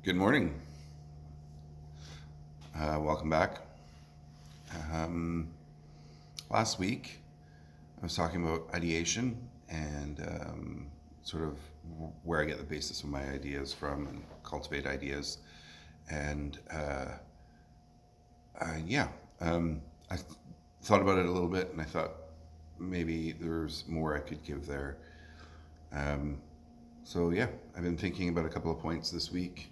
Good morning. Welcome back. Last week, I was talking about ideation and sort of where I get the basis of my ideas from and cultivate ideas. And yeah, I thought about it a little bit and I thought maybe there's more I could give there. So yeah, I've been thinking about a couple of points this week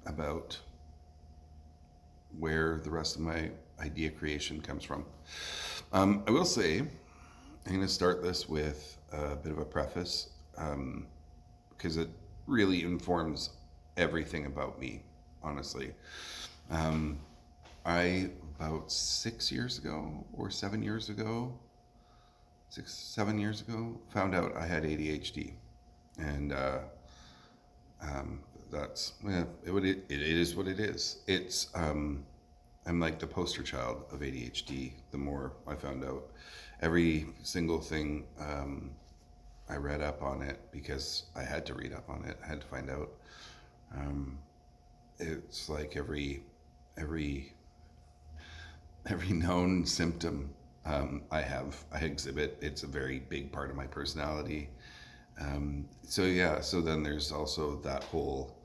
about where the rest of my idea creation comes from. I will say, I'm going to start this with a bit of a preface because it really informs everything about me, honestly. I, about 6 years ago or 7 years ago, 7 years ago, found out I had ADHD. And that's it is what it is. I'm like the poster child of ADHD. The more I found out, every single thing I read up on it because I had to read up on it. I had to find out. It's like every known symptom I exhibit. It's a very big part of my personality. So then there's also that whole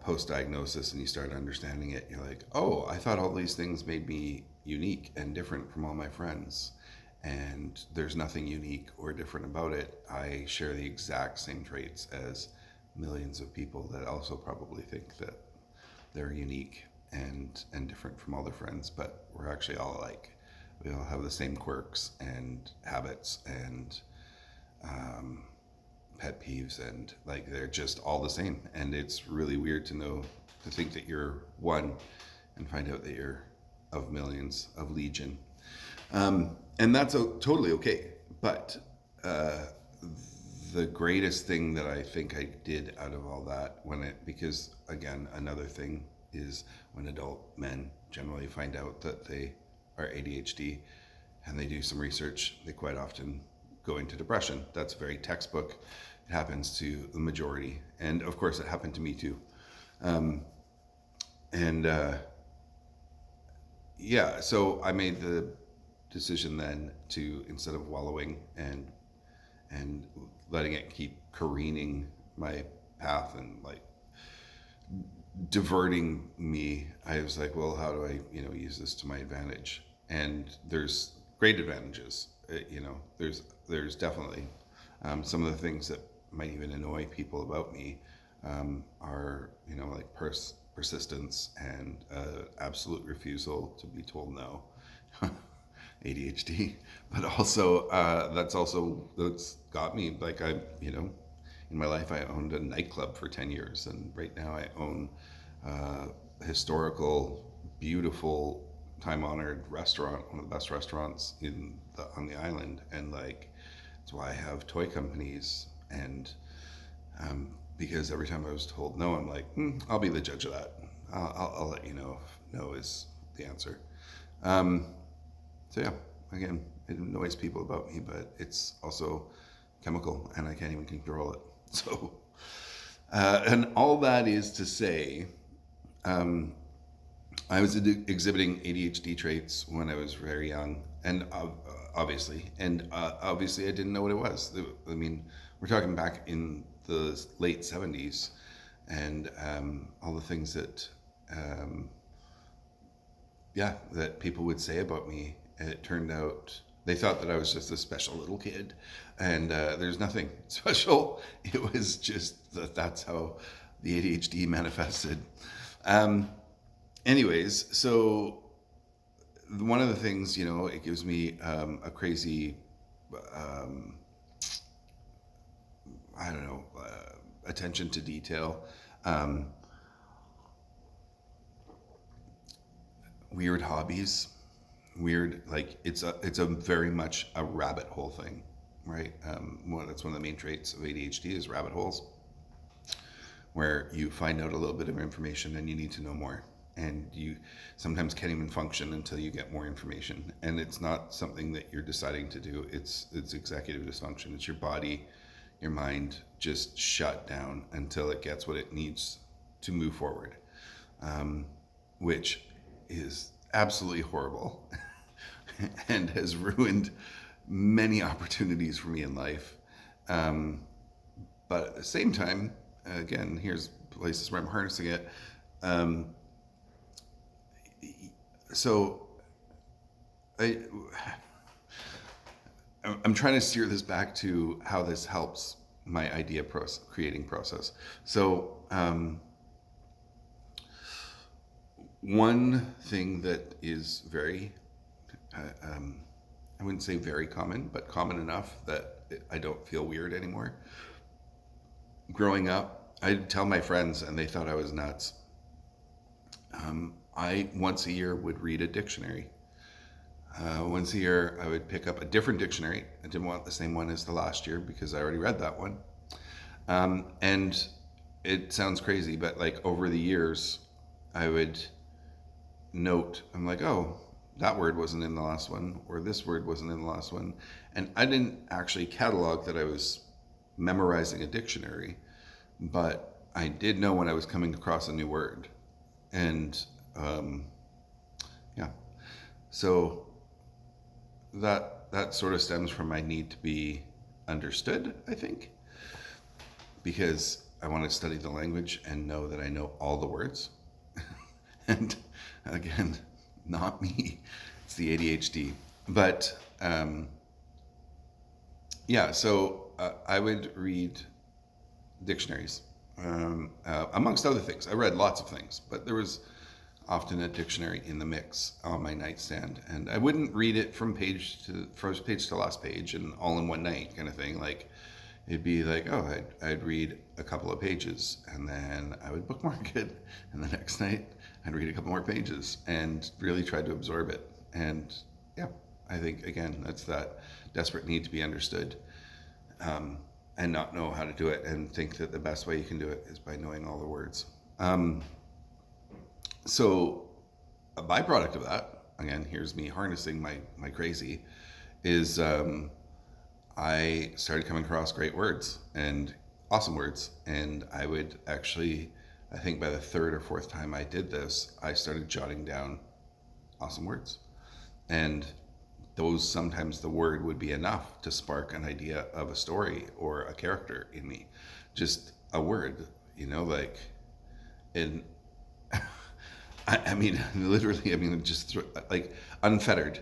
post-diagnosis, and you start understanding it. You're like, oh, I thought all these things made me unique and different from all my friends, and there's nothing unique or different about it. I share the exact same traits as millions of people that also probably think that they're unique and different from all their friends, but we're actually all alike. We all have the same quirks and habits and pet peeves, and like they're just all the same. And it's really weird to think that you're one and find out that you're of millions, of legion. And that's totally okay. But the greatest thing that I think I did out of all that, because again, another thing is when adult men generally find out that they are ADHD and they do some research, they quite often go into depression. That's very textbook. It happens to the majority. And of course, it happened to me too. Yeah, so I made the decision then to, instead of wallowing and letting it keep careening my path and like diverting me, I was like, well, how do I, use this to my advantage? And there's great advantages. There's definitely some of the things that might even annoy people about me are, like persistence and absolute refusal to be told no. ADHD, but also that's got me like in my life I owned a nightclub for 10 years, and right now I own a historical, beautiful, time-honored restaurant, one of the best restaurants on the island, and like that's why I have toy companies, and because every time I was told no, I'm like, I'll be the judge of that. I'll let you know if no is the answer. So yeah, again, it annoys people about me, but it's also chemical, and I can't even control it. So, and all that is to say, I was exhibiting ADHD traits when I was very young, and obviously I didn't know what it was. I mean, we're talking back in the late 70s, and all the things that, that people would say about me. And it turned out they thought that I was just a special little kid, and there's nothing special. It was just that's how the ADHD manifested. Anyways, so one of the things, it gives me a crazy, I don't know, attention to detail, weird hobbies. Weird, like it's a very much a rabbit hole thing, right? That's one of the main traits of ADHD is rabbit holes, where you find out a little bit of information and you need to know more, and you sometimes can't even function until you get more information. And it's not something that you're deciding to do. It's executive dysfunction. It's your body your mind just shut down until it gets what it needs to move forward, which is absolutely horrible and has ruined many opportunities for me in life. But at the same time, again, here's places where I'm harnessing it. So I'm trying to steer this back to how this helps my idea creating process. So one thing that is very, I wouldn't say very common, but common enough that I don't feel weird anymore. Growing up, I'd tell my friends and they thought I was nuts. I once a year would read a dictionary. Once a year, I would pick up a different dictionary. I didn't want the same one as the last year because I already read that one. And it sounds crazy, but like over the years, I would note, I'm like, oh, that word wasn't in the last one, or this word wasn't in the last one. And I didn't actually catalog that I was memorizing a dictionary, but I did know when I was coming across a new word. And yeah, so that sort of stems from my need to be understood, I think, because I want to study the language and know that I know all the words. And again, not me, it's the ADHD. But yeah, so I would read dictionaries, amongst other things. I read lots of things, but there was often a dictionary in the mix on my nightstand, and I wouldn't read it from first page to last page and all in one night kind of thing. Like it'd be like, oh, I'd read a couple of pages and then I would bookmark it, and the next night I'd read a couple more pages and really try to absorb it. And yeah, I think again that's that desperate need to be understood, and not know how to do it, and think that the best way you can do it is by knowing all the words. So a byproduct of that, again, here's me harnessing my crazy, is I started coming across great words and awesome words. And I would actually, I think by the third or fourth time I did this, I started jotting down awesome words. And those, sometimes the word would be enough to spark an idea of a story or a character in me. Just a word, like, in I mean, literally, just like unfettered.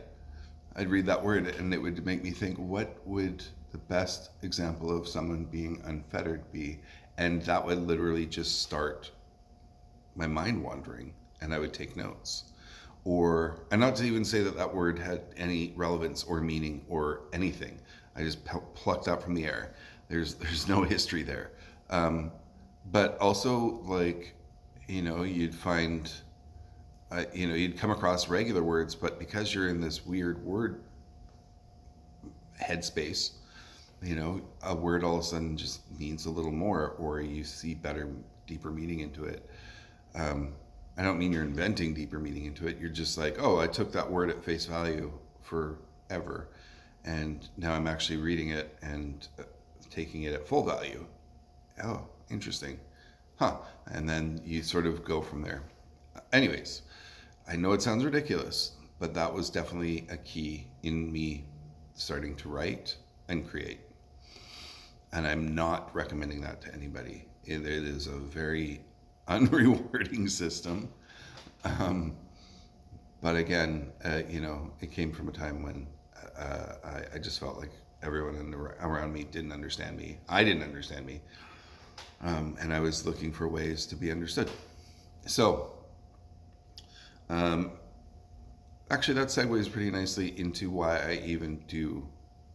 I'd read that word and it would make me think, what would the best example of someone being unfettered be? And that would literally just start my mind wandering, and I would take notes. And not to even say that that word had any relevance or meaning or anything. I just plucked that from the air. There's no history there. But also, like, you'd find, you'd come across regular words, but because you're in this weird word headspace, a word all of a sudden just means a little more, or you see deeper meaning into it. I don't mean you're inventing deeper meaning into it. You're just like, oh, I took that word at face value forever, and now I'm actually reading it and taking it at full value. Oh, interesting. Huh. And then you sort of go from there. Anyways, I know it sounds ridiculous, but that was definitely a key in me starting to write and create. And I'm not recommending that to anybody. It is a very unrewarding system. But again, it came from a time when I just felt like everyone around me didn't understand me. I didn't understand me. And I was looking for ways to be understood. So, actually, that segues pretty nicely into why I even do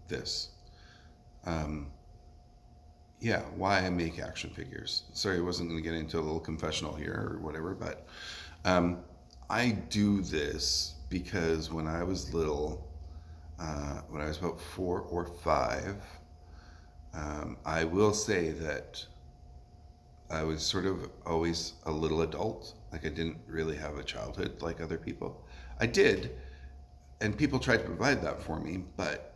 this. Why I make action figures. Sorry, I wasn't going to get into a little confessional here or whatever, but I do this because when I was little, when I was about 4 or 5, I will say that I was sort of always a little adult. Like, I didn't really have a childhood like other people. I did, and people tried to provide that for me, but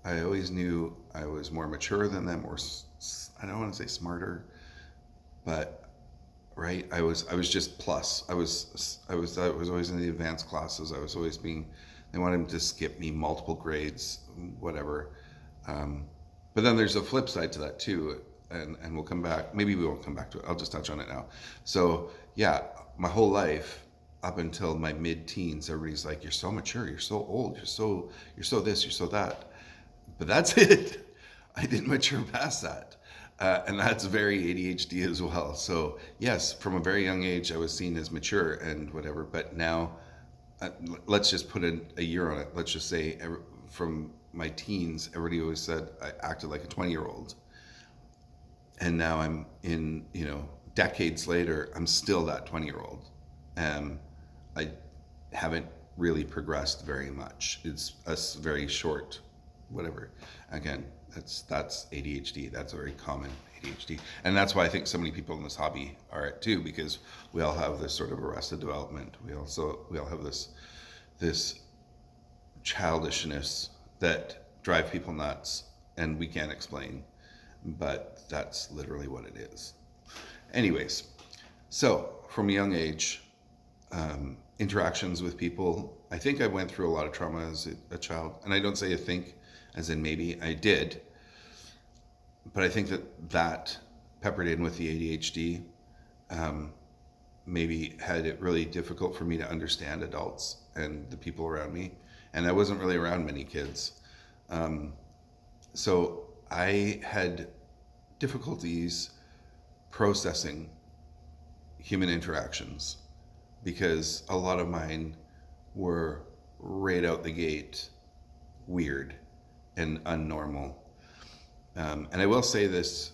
I always knew I was more mature than them, or I don't want to say smarter, but right, I was just plus. I was always in the advanced classes. I was always being. They wanted to skip me multiple grades, whatever. Um, but then there's a flip side to that too, and we'll come back. Maybe we won't come back to it. I'll just touch on it now. So yeah, my whole life up until my mid-teens, everybody's like, "You're so mature. You're so old. You're so this. You're so that." But that's it. I didn't mature past that. And that's very ADHD as well. So, yes, from a very young age, I was seen as mature and whatever. But now, let's just put a year on it. Let's just say from my teens, everybody always said I acted like a 20-year-old. And now I'm in, decades later, I'm still that 20-year-old. I haven't really progressed very much. It's a very short whatever. Again, that's ADHD. That's a very common ADHD, and that's why I think so many people in this hobby are it too, because we all have this sort of arrested development. We all have this childishness that drive people nuts, and we can't explain, but that's literally what it is. Anyways, so from a young age, interactions with people. I think I went through a lot of trauma as a child, and I don't say I think as in maybe I did, but I think that peppered in with the ADHD maybe had it really difficult for me to understand adults and the people around me, and I wasn't really around many kids, so I had difficulties processing human interactions because a lot of mine were right out the gate weird and unnormal. And I will say this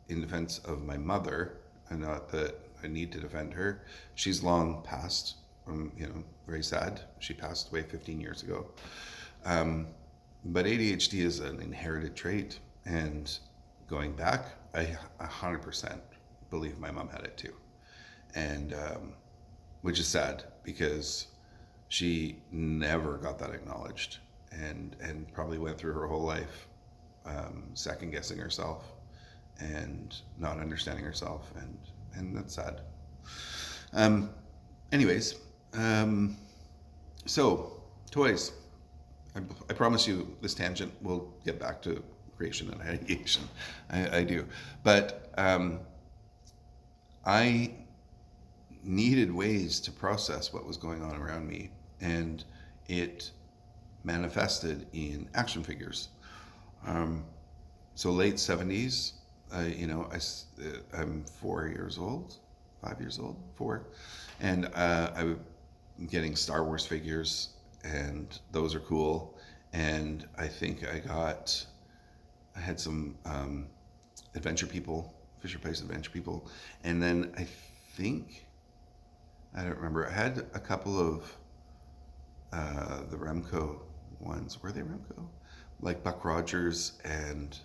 in defense of my mother, and not that I need to defend her. She's long passed, very sad. She passed away 15 years ago. But ADHD is an inherited trait, and going back, I 100% believe my mom had it too. And which is sad because she never got that acknowledged, and probably went through her whole life second guessing herself and not understanding herself, and that's sad. Anyways, so toys. I promise you this tangent will get back to creation and ideation. I do, but I needed ways to process what was going on around me, and it manifested in action figures. So late 70s, I'm 4 years old, 5 years old, 4, and I'm getting Star Wars figures, and those are cool. And I think I had some Adventure People, Fisher Price Adventure People, and then I don't remember. I had a couple of the Remco ones. Were they Remco? Like Buck Rogers and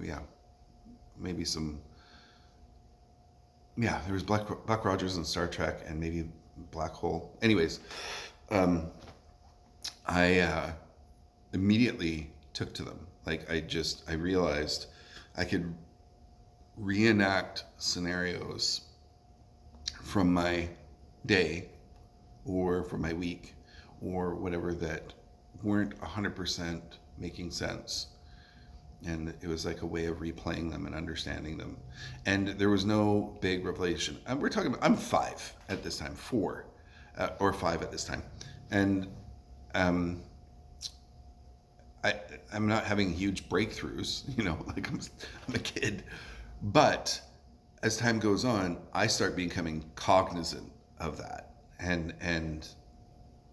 yeah, maybe some. Yeah, there was Buck Rogers and Star Trek, and maybe Black Hole. Anyways, I immediately took to them. Like I realized I could reenact scenarios from my day or from my week or whatever that weren't 100% making sense. And it was like a way of replaying them and understanding them. And there was no big revelation. We're talking about, I'm 5 at this time, 4 or 5 at this time. And I'm not having huge breakthroughs, like I'm a kid. But as time goes on, I start becoming cognizant of that. And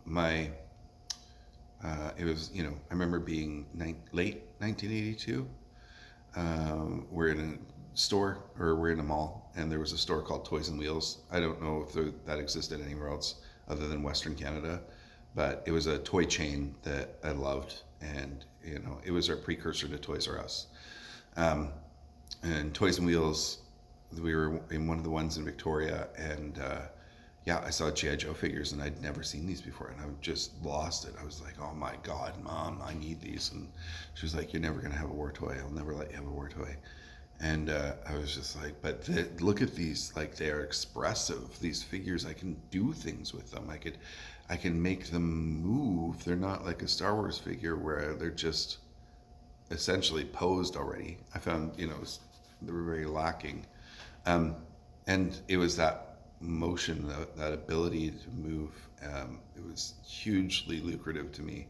my, it was, I remember being late 1982. We're in a store, or we're in a mall, and there was a store called Toys and Wheels. I don't know if that existed anywhere else other than Western Canada, but it was a toy chain that I loved, and it was our precursor to Toys R Us. And Toys and Wheels, we were in one of the ones in Victoria, and yeah, I saw GIJoe figures and I'd never seen these before, and I just lost it. I was like, oh my God, Mom, I need these. And she was like, you're never going to have a war toy. I'll never let you have a war toy. And I was just like, but look at these, like they are expressive. These figures, I can do things with them. I can make them move. They're not like a Star Wars figure where they're just essentially posed already. I found, they were very lacking. And it was that motion, that ability to move. It was hugely lucrative to me.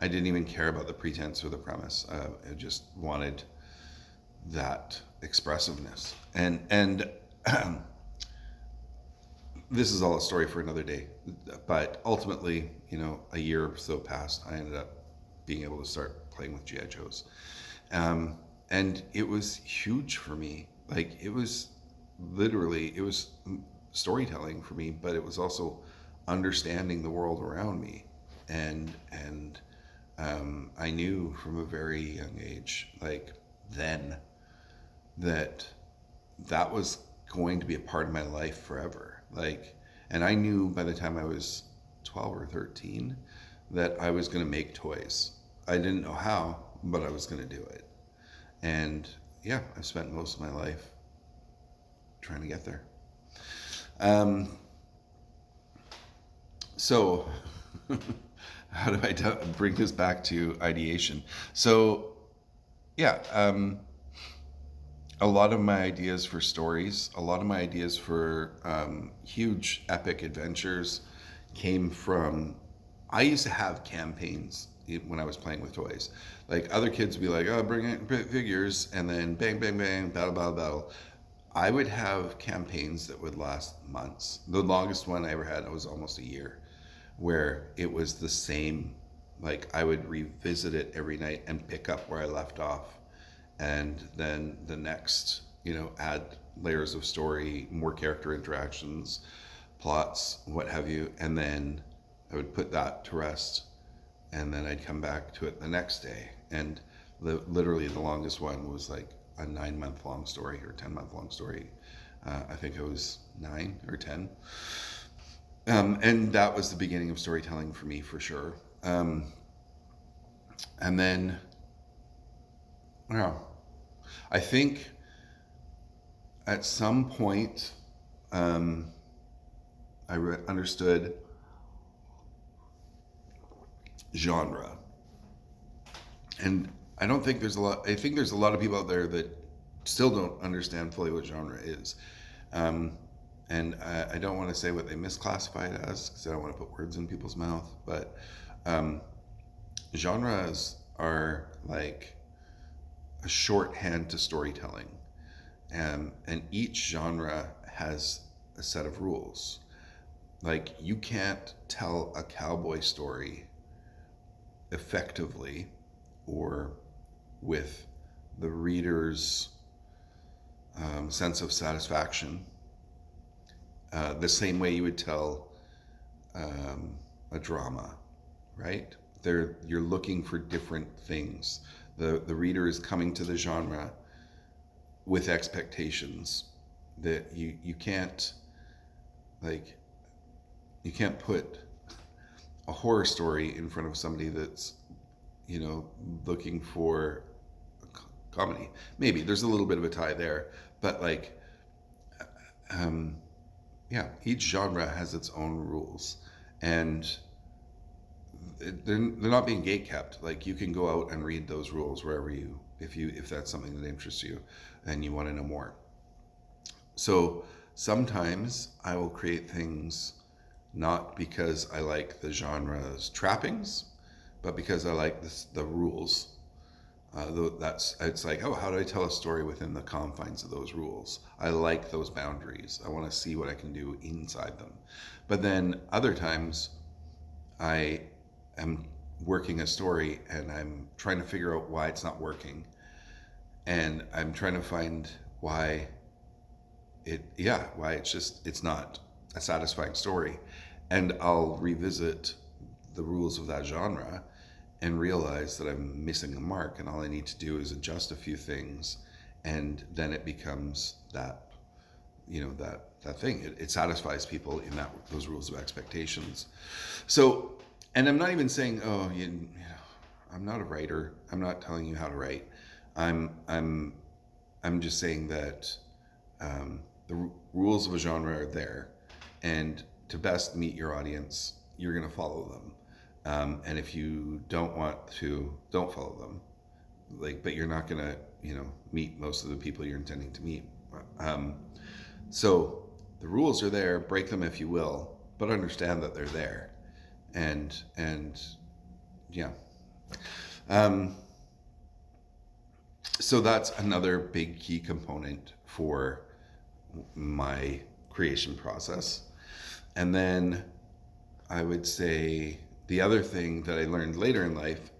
I didn't even care about the pretense or the premise. I just wanted that expressiveness. And this is all a story for another day. But ultimately, a year or so passed. I ended up being able to start playing with GIJoes. And it was huge for me. Like, it was storytelling for me, but it was also understanding the world around me. And I knew from a very young age, like then, that was going to be a part of my life forever. Like, and I knew by the time I was 12 or 13 that I was going to make toys. I didn't know how, but I was going to do it. And yeah, I've spent most of my life trying to get there. So how do I bring this back to ideation? So yeah, a lot of my ideas for stories, a lot of my ideas for huge epic adventures came from, I used to have campaigns when I was playing with toys. Like, other kids would be like, oh, bring in figures, and then bang, bang, bang, battle, battle, battle. I would have campaigns that would last months. The longest one I ever had was almost a year, where it was the same. Like, I would revisit it every night and pick up where I left off. And then the next, add layers of story, more character interactions, plots, what have you. And then I would put that to rest. And then I'd come back to it the next day. And literally the longest one was like a 9-month long story or 10-month long story. I think it was 9 or 10. And that was the beginning of storytelling for me, for sure. And then, I think at some point, I understood genre. And I think there's a lot of people out there that still don't understand fully what genre is. And I don't want to say what they misclassify it as, because I don't want to put words in people's mouth, but genres are like a shorthand to storytelling. And each genre has a set of rules. Like, you can't tell a cowboy story effectively or with the reader's sense of satisfaction the same way you would tell a drama, right? You're looking for different things. The reader is coming to the genre with expectations that you can't, like, you can't put a horror story in front of somebody that's, looking for a comedy. Maybe there's a little bit of a tie there, but like, yeah, each genre has its own rules, and they're not being gatekept. Like, you can go out and read those rules wherever if that's something that interests you and you want to know more. So sometimes I will create things not because I like the genre's trappings, but because I like the rules. It's like, oh, how do I tell a story within the confines of those rules? I like those boundaries. I want to see what I can do inside them. But then other times I am working a story and I'm trying to figure out why it's not working. And I'm trying to find why it's not a satisfying story. And I'll revisit the rules of that genre and realize that I'm missing the mark, and all I need to do is adjust a few things, and then it becomes that thing. It satisfies people in those rules of expectations. So, and I'm not even saying, oh, I'm not a writer. I'm not telling you how to write. I'm just saying that the rules of a genre are there, and to best meet your audience, you're going to follow them. And if you don't want to, don't follow them. But you're not going to, meet most of the people you're intending to meet. So the rules are there. Break them if you will, but understand that they're there. And yeah. So that's another big key component for my creation process. And then I would say the other thing that I learned later in life,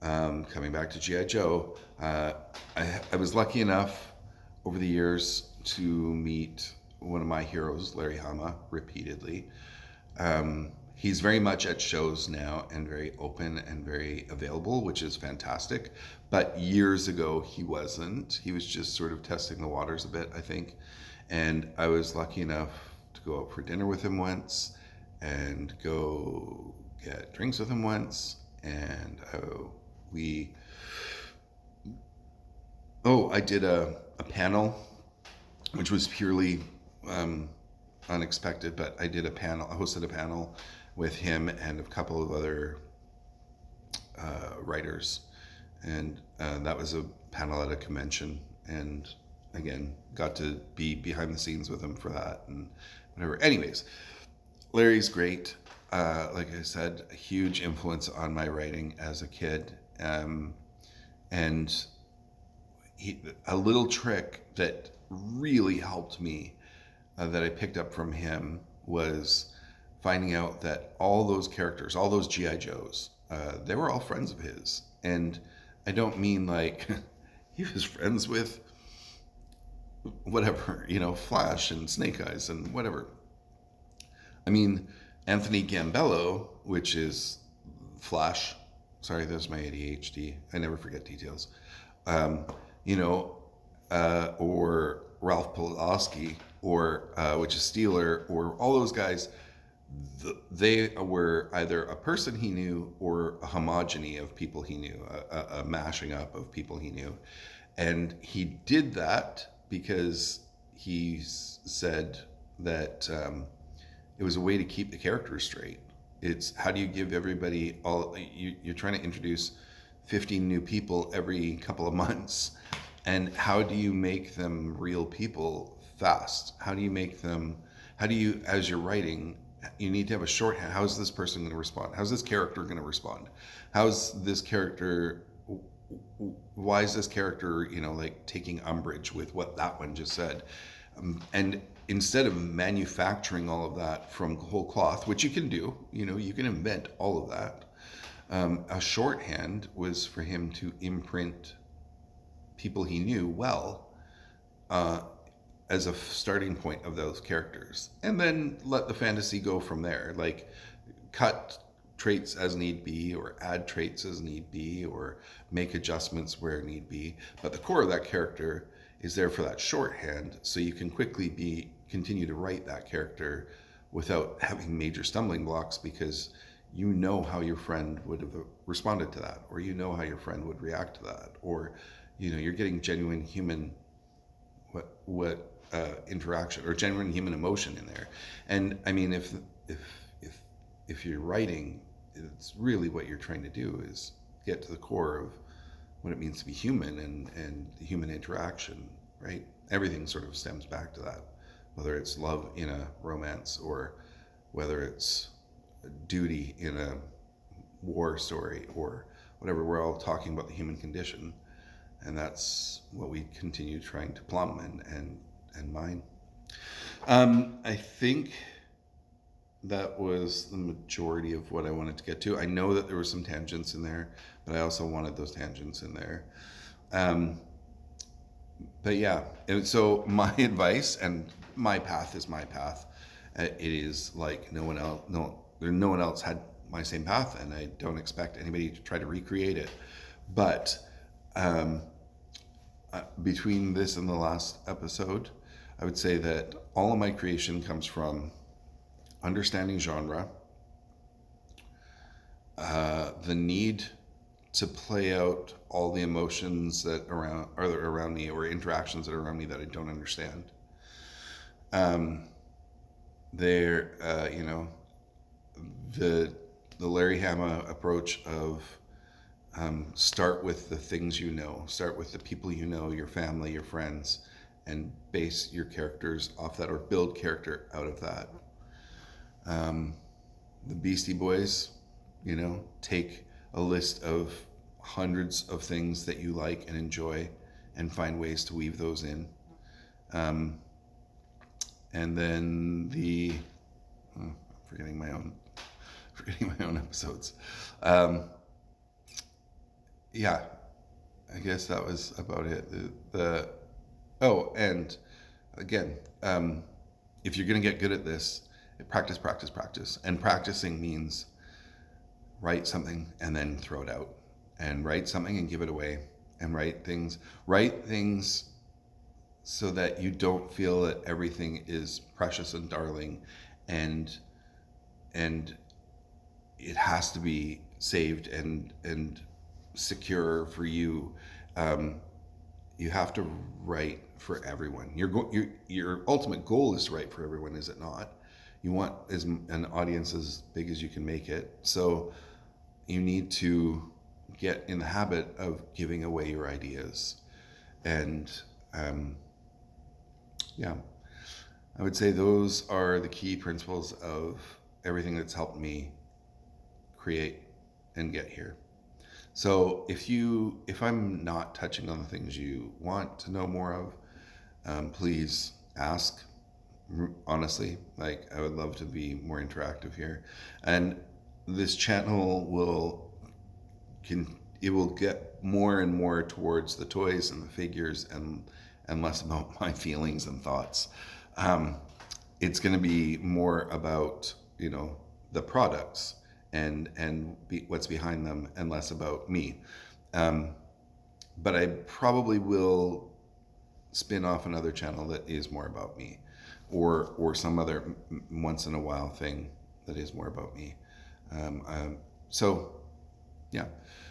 coming back to GIJoe, I was lucky enough over the years to meet one of my heroes, Larry Hama, repeatedly. He's very much at shows now and very open and very available, which is fantastic. But years ago, he wasn't. He was just sort of testing the waters a bit, I think. And I was lucky enough to go out for dinner with him once and go get drinks with him once. And I did a panel, which was purely unexpected, but I hosted a panel with him and a couple of other writers, and that was a panel at a convention, and again got to be behind the scenes with him for that and whatever. Anyways, Larry's great. Like I said, a huge influence on my writing as a kid, and a little trick that really helped me that I picked up from him was finding out that all those characters, all those G.I. Joes, they were all friends of his. And I don't mean like he was friends with whatever, Flash and Snake Eyes and whatever. I mean, Anthony Gambello, which is Flash. Sorry, that's my ADHD. I never forget details. Or Ralph Pulaski, or which is Steeler, or all those guys. They were either a person he knew or a homogeny of people he knew, a mashing up of people he knew. And he did that because he said that it was a way to keep the characters straight. It's how do you give everybody you're trying to introduce 15 new people every couple of months, and how do you make them real people fast? How do you, as you're writing, you need to have a shorthand. How's this person going to respond? How's this character going to respond? Why is this character, taking umbrage with what that one just said? And instead of manufacturing all of that from whole cloth, which you can do, you can invent all of that. A shorthand was for him to imprint people he knew well, as a starting point of those characters, and then let the fantasy go from there. Like cut traits as need be, or add traits as need be, or make adjustments where need be. But the core of that character is there for that shorthand, so you can quickly continue to write that character without having major stumbling blocks, because you know how your friend would have responded to that, or how your friend would react to that, or you're getting genuine human interaction or genuine human emotion in there. And I mean, if you're writing, it's really what you're trying to do is get to the core of what it means to be human and the human interaction, right? Everything sort of stems back to that, whether it's love in a romance or whether it's duty in a war story or whatever. We're all talking about the human condition, and that's what we continue trying to plumb and mine. I think that was the majority of what I wanted to get to. I know that there were some tangents in there, but I also wanted those tangents in there. But yeah, and so my advice, and my path is my path. It is like no one else had my same path, and I don't expect anybody to try to recreate it. But between this and the last episode, I would say that all of my creation comes from understanding genre, the need to play out all the emotions that are around me, or interactions that are around me that I don't understand. You know, the Larry Hama approach of start with the things you know, start with the people you know, your family, your friends, and base your characters off that, or build character out of that. The Beastie Boys, you know, take a list of hundreds of things that you like and enjoy and find ways to weave those in. And then I'm forgetting my own episodes. Yeah, I guess that was about it. And again, if you're gonna get good at this, practice, practice, practice. And practicing means write something and then throw it out, and write something and give it away, and write things so that you don't feel that everything is precious and darling, and it has to be saved and secure for you. You have to write for everyone. Your ultimate goal is to write for everyone, is it not? You want an audience as big as you can make it. So you need to get in the habit of giving away your ideas. And yeah, I would say those are the key principles of everything that's helped me create and get here. So if I'm not touching on the things you want to know more of, please ask. Honestly, like, I would love to be more interactive here, and this channel will get more and more towards the toys and the figures, and less about my feelings and thoughts. It's going to be more about, you know, the products and what's behind them, and less about me. But I probably will spin off another channel that is more about me, or some other once in a while thing that is more about me. So yeah,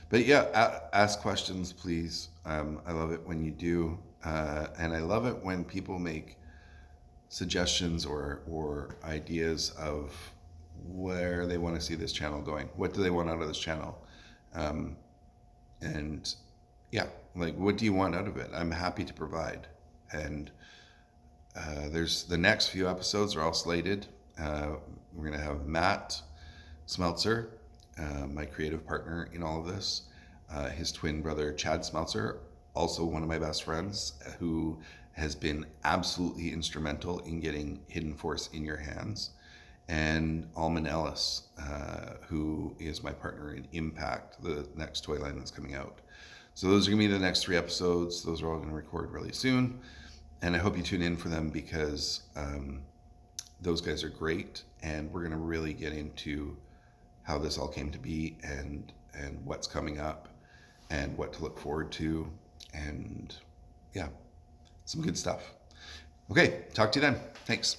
but yeah, ask questions, please. I love it when you do, and I love it when people make suggestions or ideas of where they want to see this channel going. What do they want out of this channel? And yeah, like, what do you want out of it? I'm happy to provide. And there's the next few episodes are all slated. We're gonna have Matt Smeltzer, my creative partner in all of this, his twin brother Chad Smeltzer, also one of my best friends, who has been absolutely instrumental in getting Hidden Force in your hands, and Alman Ellis, who is my partner in Impact, the next toy line that's coming out. So those are gonna be the next 3 episodes. Those are all gonna record really soon, and I hope you tune in for them, because those guys are great, and we're gonna really get into how this all came to be, and what's coming up, and what to look forward to, and yeah, some good stuff. Okay, talk to you then. Thanks.